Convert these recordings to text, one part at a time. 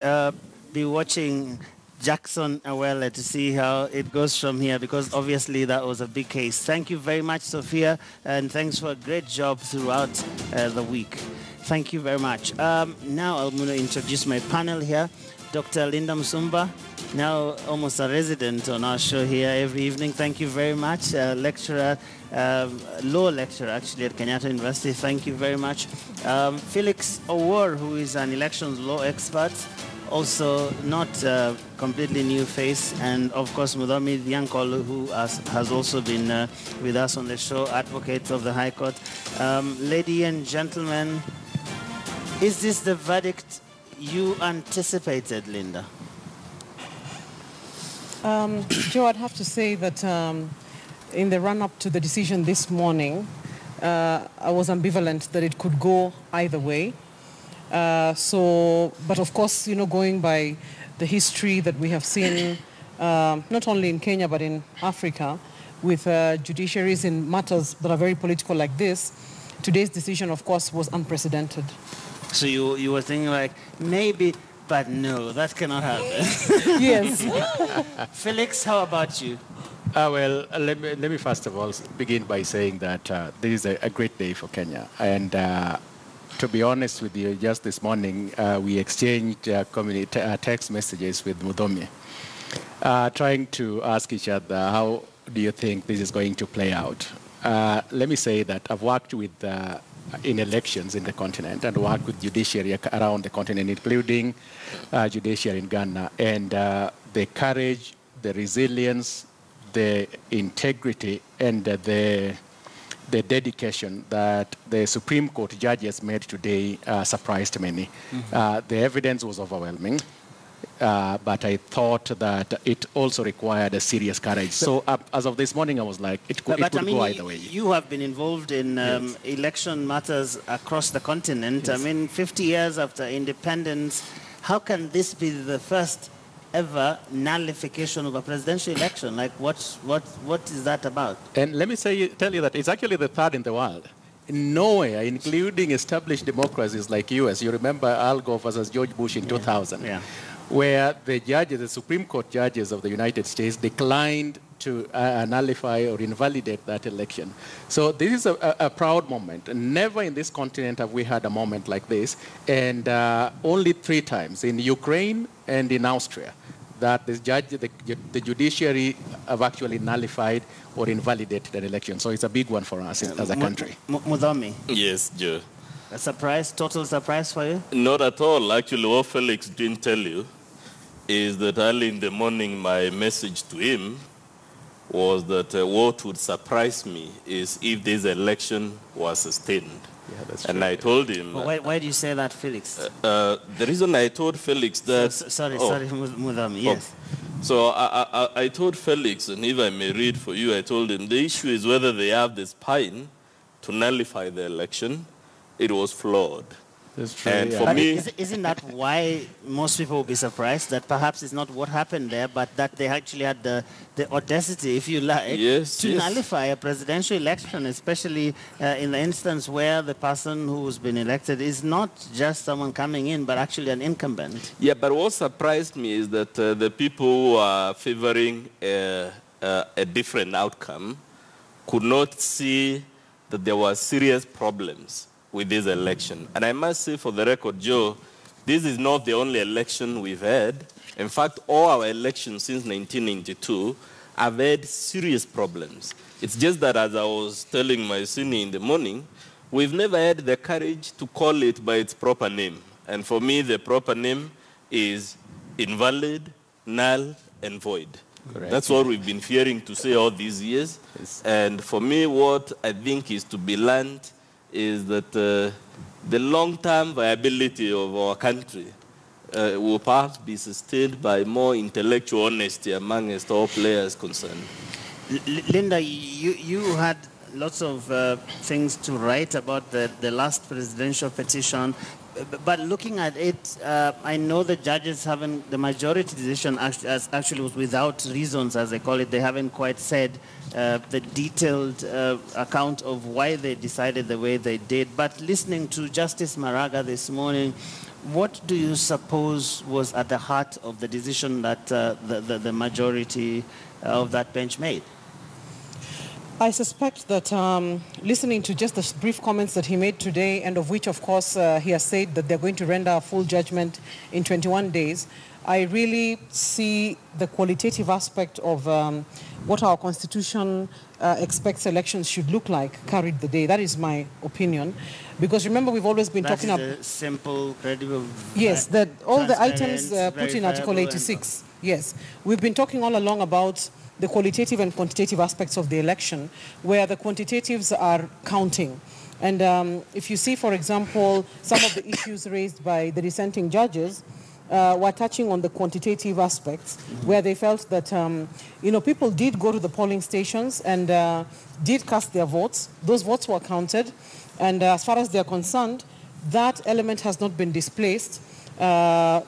be watching Jackson Awele to see how it goes from here, because obviously that was a big case. Thank you very much, Sophia, and thanks for a great job throughout the week. Thank you very much. Now I'm going to introduce my panel here. Dr. Linda Musumba, now almost a resident on our show here every evening. Thank you very much. Lecturer, law lecturer actually at Kenyatta University. Thank you very much. Felix Owor, who is an elections law expert, also not a completely new face. And of course, Muthoni Nyankolo, who has also been with us on the show, advocate of the High Court. Ladies and gentlemen, is this the verdict you anticipated, Linda? Joe, I'd have to say that in the run-up to the decision this morning, I was ambivalent that it could go either way. But of course, going by the history that we have seen, not only in Kenya, but in Africa, with judiciaries in matters that are very political like this, today's decision, of course, was unprecedented. So you were thinking like, maybe, but no, that cannot happen. Yes. Felix, how about you? Well, let me first of all begin by saying that this is a great day for Kenya. And to be honest with you, just this morning, we exchanged text messages with Muthoni, trying to ask each other, how do you think this is going to play out? Let me say that I've worked with in elections in the continent and worked with judiciary around the continent, including judiciary in Ghana. And the courage, the resilience, the integrity, and the dedication that the Supreme Court judges made today surprised many. The evidence was overwhelming. But I thought that it also required a serious courage. So as of this morning, I was like, it could go either way. You have been involved in yes. Election matters across the continent. Yes. I mean, 50 years after independence, how can this be the first ever nullification of a presidential election? Like, what is that about? And let me tell you that it's actually the third in the world. Nowhere, including established democracies like US, you remember Al Gore versus George Bush in 2000. Yeah. Where the judges, the Supreme Court judges of the United States declined to nullify or invalidate that election. So this is a proud moment. Never in this continent have we had a moment like this, and only 3 times, in Ukraine and in Austria, that the judiciary have actually nullified or invalidated an election. So it's a big one for us as a country. Muthoni? Yes, Joe. A surprise, total surprise for you? Not at all. Actually, what Felix didn't tell you is that early in the morning, my message to him was that what would surprise me is if this election was sustained. Yeah, that's and true. I told him... why do you say that, Felix? The reason I told Felix that... Sorry, Muthoni, yes. So I told Felix, and if I may read for you, I told him the issue is whether they have the spine to nullify the election. It was flawed. That's true. And yeah. for me, isn't that why most people will be surprised that perhaps it's not what happened there, but that they actually had the audacity, if you like, to nullify a presidential election, especially in the instance where the person who's been elected is not just someone coming in, but actually an incumbent. Yeah, but what surprised me is that the people who are favoring a different outcome could not see that there were serious problems with this election. And I must say, for the record, Joe, this is not the only election we've had. In fact, all our elections since 1992 have had serious problems. It's just that, as I was telling my senior in the morning, we've never had the courage to call it by its proper name. And for me, the proper name is invalid, null, and void. Correct. That's what we've been fearing to say all these years. Yes. And for me, what I think is to be learned is that the long-term viability of our country will perhaps be sustained by more intellectual honesty amongst all players concerned. Linda, you had lots of things to write about the last presidential petition. But looking at it, I know the judges haven't, the majority decision actually was without reasons, as they call it. They haven't quite said the detailed account of why they decided the way they did. But listening to Justice Maraga this morning, What do you suppose was at the heart of the decision that the majority of that bench made? I suspect that listening to just the brief comments that he made today, and of which, of course, he has said that they're going to render a full judgment in 21 days, I really see the qualitative aspect of what our Constitution expects elections should look like carried the day. That is my opinion. Because remember, we've always been talking about... simple, credible... Yes, that all the items put in Article 86. Yes. We've been talking all along about the qualitative and quantitative aspects of the election, where the quantitatives are counting. And if you see, for example, some of the issues raised by the dissenting judges were touching on the quantitative aspects, where they felt that, people did go to the polling stations and did cast their votes. Those votes were counted. And as far as they're concerned, that element has not been displaced by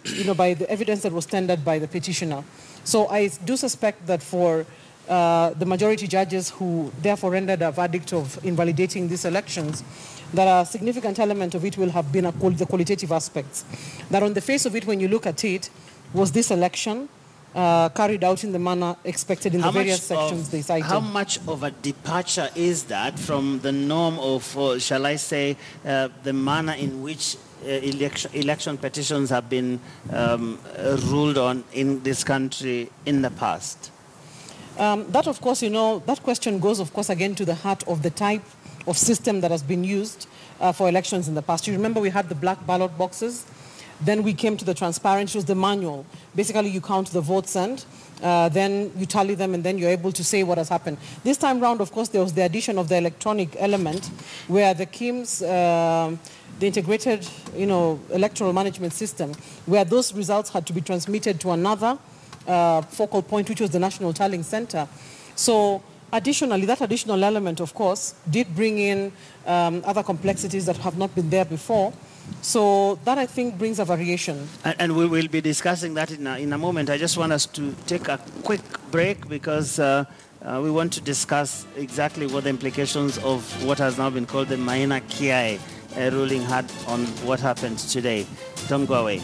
the evidence that was tendered by the petitioner. So I do suspect that for the majority judges who therefore rendered a verdict of invalidating these elections, that a significant element of it will have been the qualitative aspects. That on the face of it, when you look at it, was this election carried out in the manner expected in the various sections they cited? How much of a departure is that from the norm of, shall I say, the manner in which election petitions have been ruled on in this country in the past? That, of course, that question goes, of course, again to the heart of the type of system that has been used for elections in the past. You remember we had the black ballot boxes. Then we came to the transparent, which was the manual. Basically, you count the votes and then you tally them, and then you're able to say what has happened. This time round, of course, there was the addition of the electronic element, where the KIMS, the integrated, electoral management system, where those results had to be transmitted to another focal point, which was the National Tallying Center. So additionally, that additional element, of course, did bring in other complexities that have not been there before. So that, I think, brings a variation. And we will be discussing that in a moment. I just want us to take a quick break because we want to discuss exactly what the implications of what has now been called the Maina Kiai ruling had on what happened today. Don't go away.